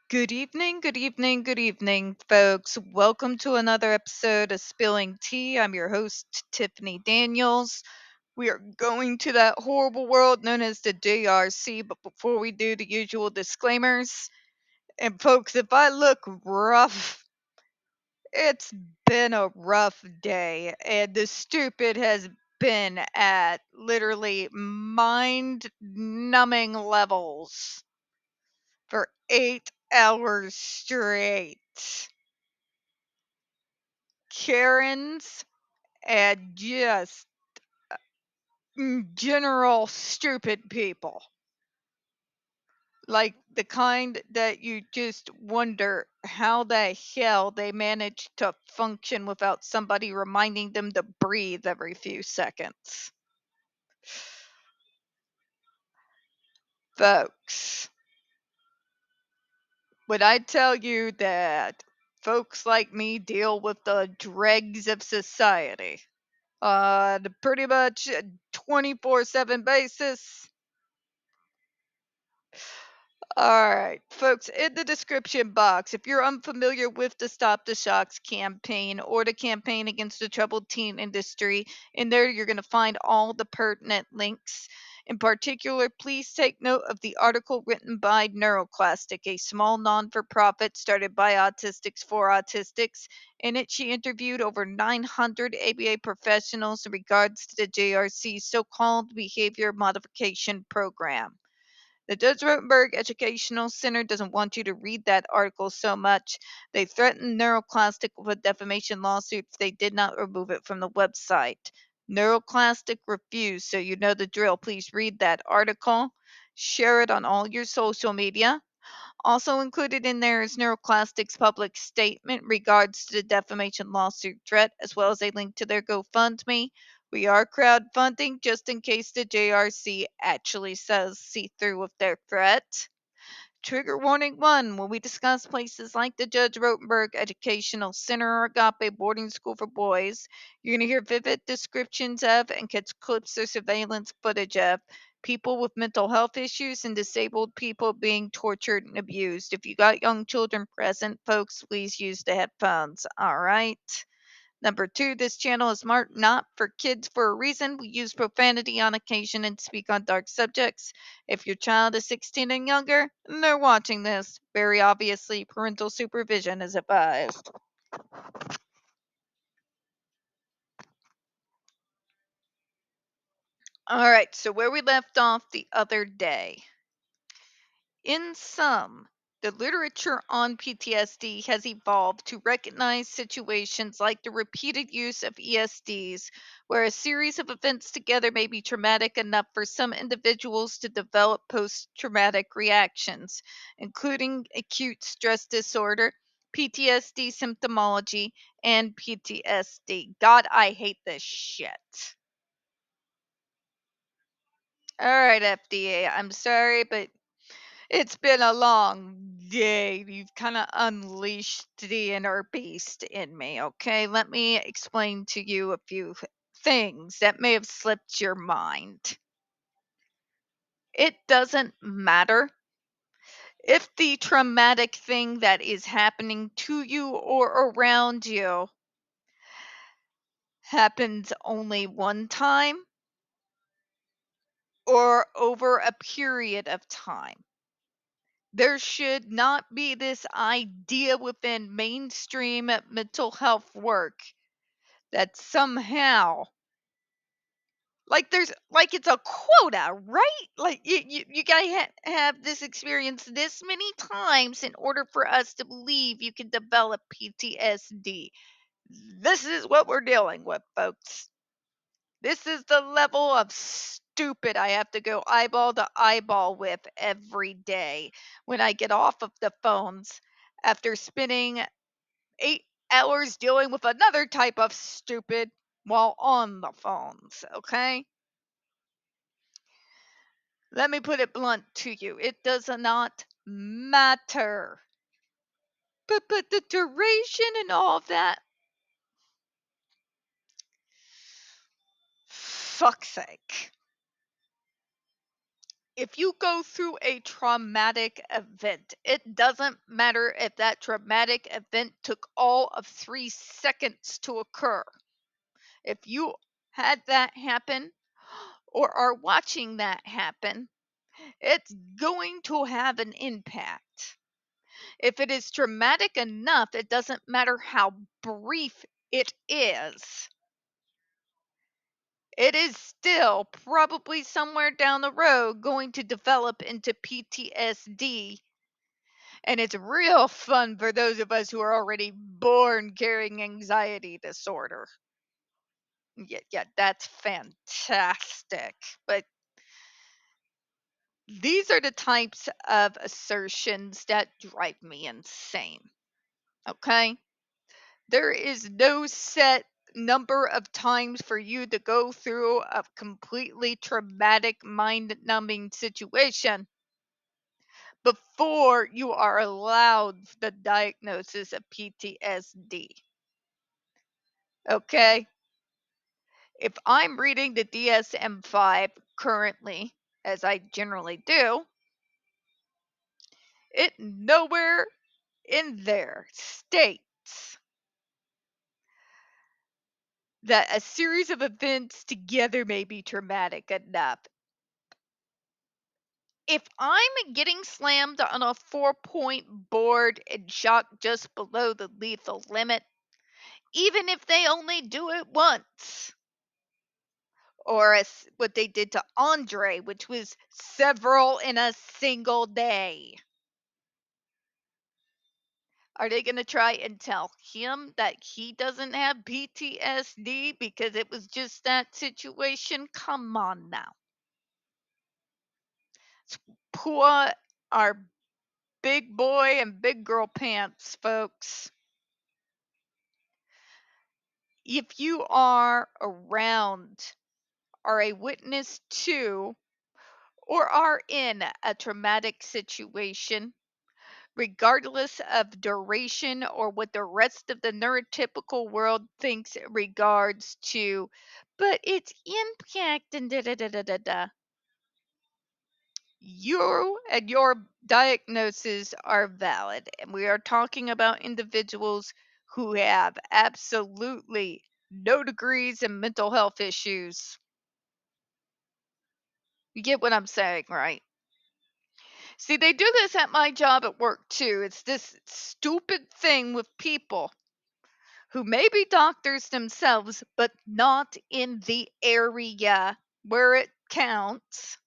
Good evening, good evening, good evening, folks. Welcome to another episode of Spilling Tea. I'm your host, Tiffany Daniels. We are going to that horrible world known as the JRC, but before we do, the usual disclaimers. And, folks, if I look rough, it's been a rough day, and the stupid has been at literally mind numbing levels for 8 hours straight. Karens and just general stupid people. Like the kind that you just wonder how the hell they manage to function without somebody reminding them to breathe every few seconds. Folks, when I tell you that folks like me deal with the dregs of society on a pretty much 24/7 basis. All right, folks, in the description box, if you're unfamiliar with the Stop the Shocks campaign or the campaign against the troubled teen industry, in there you're going to find all the pertinent links. In particular, please take note of the article written by NeuroClastic, a small non for profit started by autistics for autistics. In it, she interviewed over 900 ABA professionals in regards to the JRC's so called behavior modification program. The Judge Rotenberg Educational Center doesn't want you to read that article so much. They threatened NeuroClastic with a defamation lawsuit if they did not remove it from the website. NeuroClastic refused, so you know the drill. Please read that article. Share it on all your social media. Also included in there is NeuroClastic's public statement regards to the defamation lawsuit threat, as well as a link to their GoFundMe. We are crowdfunding just in case the JRC actually says see through with their threat. Trigger warning 1. When we discuss places like the Judge Rotenberg Educational Center or Agape Boarding School for Boys, you're going to hear vivid descriptions of and catch clips or surveillance footage of people with mental health issues and disabled people being tortured and abused. If you got young children present, folks, please use the headphones. All right. Number 2, this channel is marked not for kids for a reason. We use profanity on occasion and speak on dark subjects. If your child is 16 and younger and they're watching this, very obviously parental supervision is advised. All right, so where we left off the other day. In sum, the literature on PTSD has evolved to recognize situations like the repeated use of ESDs, where a series of events together may be traumatic enough for some individuals to develop post traumatic reactions, including acute stress disorder, PTSD symptomology, and PTSD. God, I hate this shit. All right, FDA, I'm sorry, but it's been a long day. You've kind of unleashed the inner beast in me, okay? Let me explain to you a few things that may have slipped your mind. It doesn't matter if the traumatic thing that is happening to you or around you happens only one time or over a period of time. There should not be this idea within mainstream mental health work that somehow like it's a quota, right? Like you gotta have this experience this many times in order for us to believe you can develop PTSD. This is what we're dealing with, folks. This is the level of stupid I have to go eyeball to eyeball with every day when I get off of the phones after spending 8 hours dealing with another type of stupid while on the phones, okay? Let me put it blunt to you. It does not matter. But the duration and all of that, fuck's sake. if you go through a traumatic event, it doesn't matter if that traumatic event took all of 3 seconds to occur. If you had that happen or are watching that happen, it's going to have an impact. If it is traumatic enough, it doesn't matter how brief it is. It is still probably somewhere down the road going to develop into PTSD. And it's real fun for those of us who are already born carrying anxiety disorder. Yeah, that's fantastic. But these are the types of assertions that drive me insane. Okay? There is no set number of times for you to go through a completely traumatic, mind numbing situation before you are allowed the diagnosis of PTSD. Okay? If I'm reading the DSM 5 currently, as I generally do, it nowhere in there states that a series of events together may be traumatic enough. If I'm getting slammed on a 4-point board and shot just below the lethal limit, even if they only do it once, or as what they did to Andre, which was several in a single day, are they going to try and tell him that he doesn't have PTSD because it was just that situation? Come on now. Poor our big boy and big girl pants, folks. If you are around, are a witness to, or are in a traumatic situation, regardless of duration or what the rest of the neurotypical world thinks it regards to, but its impact and da da da da da da. You and your diagnoses are valid, and we are talking about individuals who have absolutely no degrees in mental health issues. You get what I'm saying, right? See, they do this at my job at work too. It's this stupid thing with people who may be doctors themselves, but not in the area where it counts.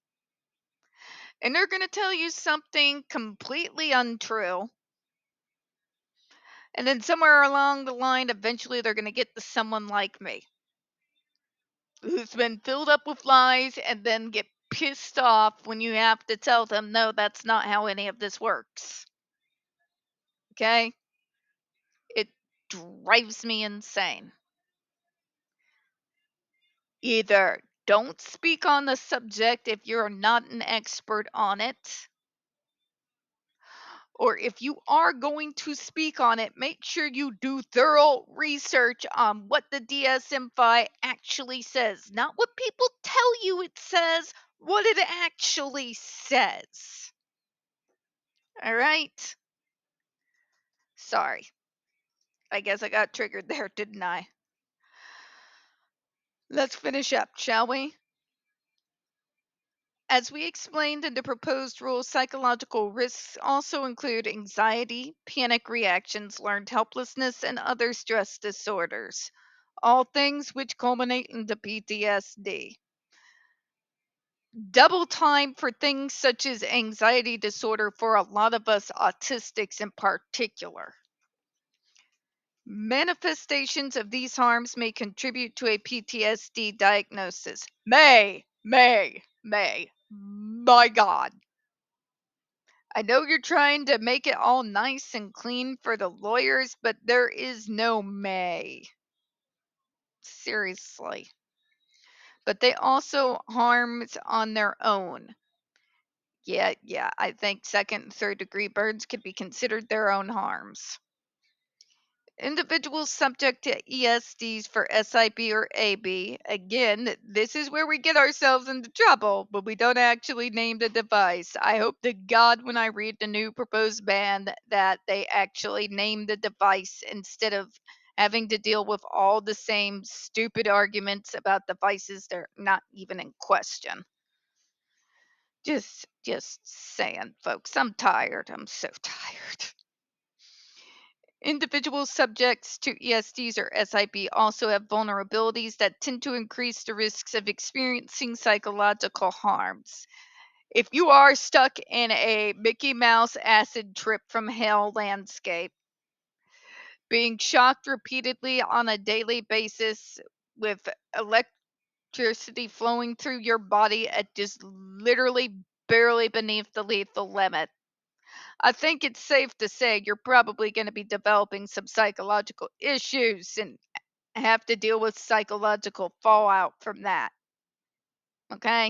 And they're going to tell you something completely untrue. And then somewhere along the line, eventually they're going to get to someone like me who's been filled up with lies and then get pissed off when you have to tell them, no, that's not how any of this works. Okay? It drives me insane. Either don't speak on the subject if you're not an expert on it, or if you are going to speak on it, make sure you do thorough research on what the DSM-5 actually says. Not what people tell you it says, what it actually says. All right? Sorry. I guess I got triggered there, didn't I? Let's finish up, shall we? As we explained in the proposed rule, psychological risks also include anxiety, panic reactions, learned helplessness, and other stress disorders, all things which culminate into PTSD. Double time for things such as anxiety disorder for a lot of us autistics in particular. Manifestations of these harms may contribute to a PTSD diagnosis. May. My God. I know you're trying to make it all nice and clean for the lawyers, but there is no may. Seriously. But they also harms on their own. Yeah, I think second and third degree burns could be considered their own harms. Individuals subject to ESDs for SIB or AB. Again, this is where we get ourselves into trouble, but we don't actually name the device. I hope to God when I read the new proposed ban that they actually name the device instead of having to deal with all the same stupid arguments about devices that are not even in question. Just saying, folks, I'm tired. I'm so tired. Individuals subjects to ESDs or SIB also have vulnerabilities that tend to increase the risks of experiencing psychological harms. If you are stuck in a Mickey Mouse acid trip from hell landscape, being shocked repeatedly on a daily basis with electricity flowing through your body at just literally barely beneath the lethal limit, I think it's safe to say you're probably going to be developing some psychological issues and have to deal with psychological fallout from that. Okay?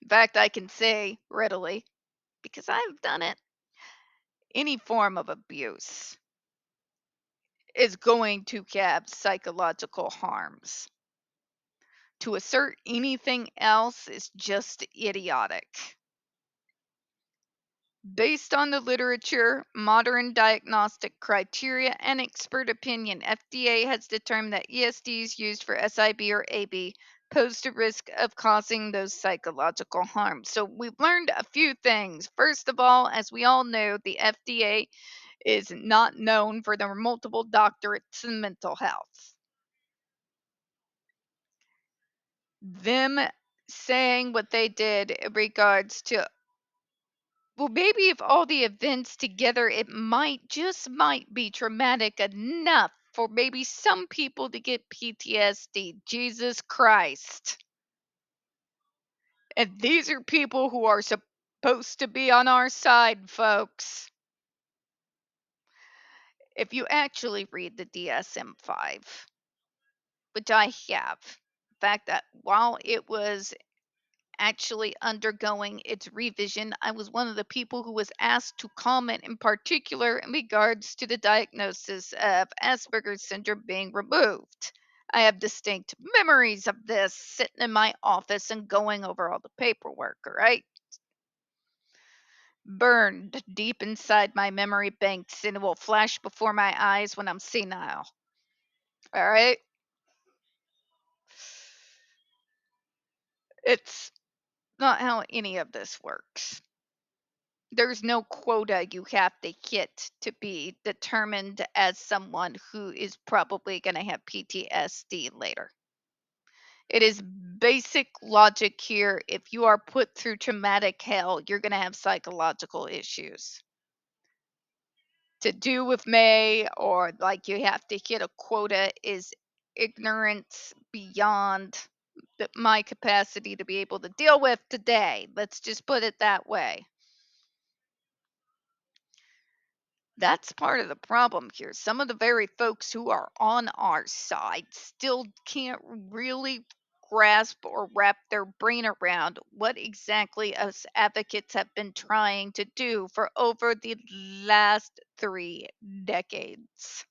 In fact, I can say readily, because I've done it, any form of abuse is going to have psychological harms. To assert anything else is just idiotic. Based on the literature, modern diagnostic criteria, and expert opinion, FDA has determined that ESDs used for SIB or AB pose the risk of causing those psychological harms. So we've learned a few things. First of all, as we all know, the FDA is not known for their multiple doctorates in mental health. Them saying what they did in regards to, well, maybe if all the events together, it just might be traumatic enough for maybe some people to get PTSD. Jesus Christ. And these are people who are supposed to be on our side, folks. If you actually read the DSM 5, which I have, in fact, that while it was actually undergoing its revision, I was one of the people who was asked to comment in particular in regards to the diagnosis of Asperger's syndrome being removed. I have distinct memories of this sitting in my office and going over all the paperwork, all right? Burned deep inside my memory banks, and it will flash before my eyes when I'm senile. All right? It's not how any of this works. There's no quota you have to hit to be determined as someone who is probably going to have PTSD later. It is basic logic here. If you are put through traumatic hell, you're going to have psychological issues. To do with May or like you have to hit a quota is ignorance beyond my capacity to be able to deal with today. Let's just put it that way. That's part of the problem here. Some of the very folks who are on our side still can't really grasp or wrap their brain around what exactly us advocates have been trying to do for over the last 3 decades.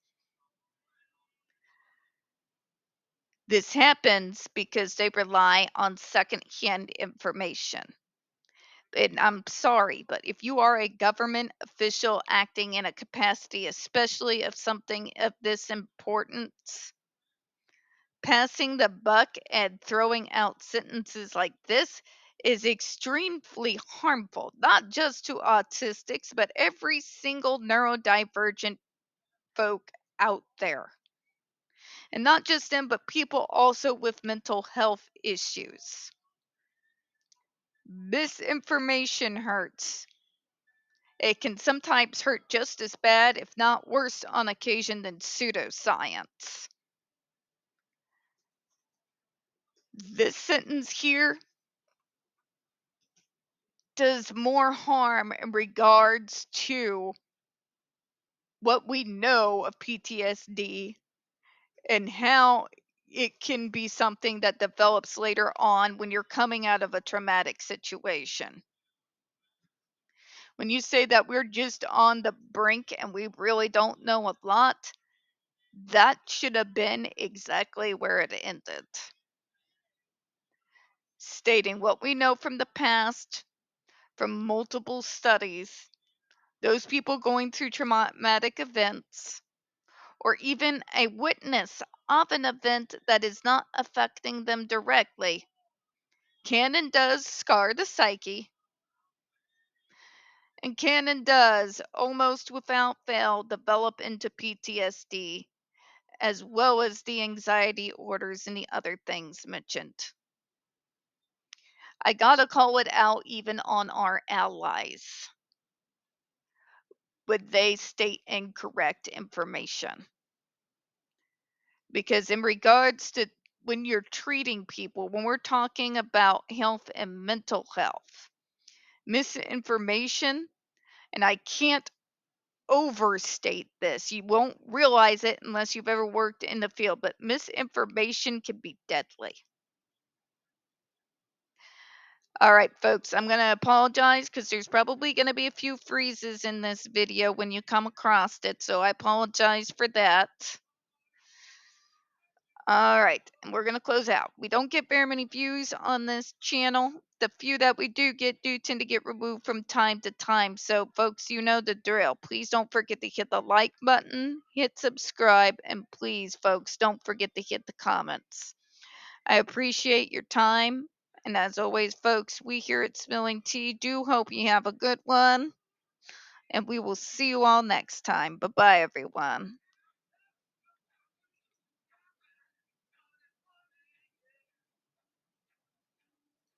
This happens because they rely on secondhand information. And I'm sorry, but if you are a government official acting in a capacity, especially of something of this importance, passing the buck and throwing out sentences like this is extremely harmful, not just to autistics, but every single neurodivergent folk out there. And not just them, but people also with mental health issues. Misinformation hurts. It can sometimes hurt just as bad, if not worse, on occasion than pseudoscience. This sentence here does more harm in regards to what we know of PTSD and how it can be something that develops later on when you're coming out of a traumatic situation. When you say that we're just on the brink and we really don't know a lot, That should have been exactly where it ended. Stating what we know from the past, from multiple studies, those people going through traumatic events, or even a witness of an event that is not affecting them directly, can and does scar the psyche, and can and does almost without fail develop into PTSD, as well as the anxiety orders and the other things mentioned. I gotta call it out even on our allies when they state incorrect information. Because in regards to when you're treating people, when we're talking about health and mental health, misinformation, and I can't overstate this, you won't realize it unless you've ever worked in the field, but misinformation can be deadly. All right, folks, I'm going to apologize because there's probably going to be a few freezes in this video when you come across it, so I apologize for that. All right, and we're going to close out. We don't get very many views on this channel. The few that we do get do tend to get removed from time to time. So, folks, you know the drill. Please don't forget to hit the like button, hit subscribe, and please, folks, don't forget to hit the comments. I appreciate your time. And as always, folks, we here at Spilling Tea do hope you have a good one. And we will see you all next time. Bye bye, everyone.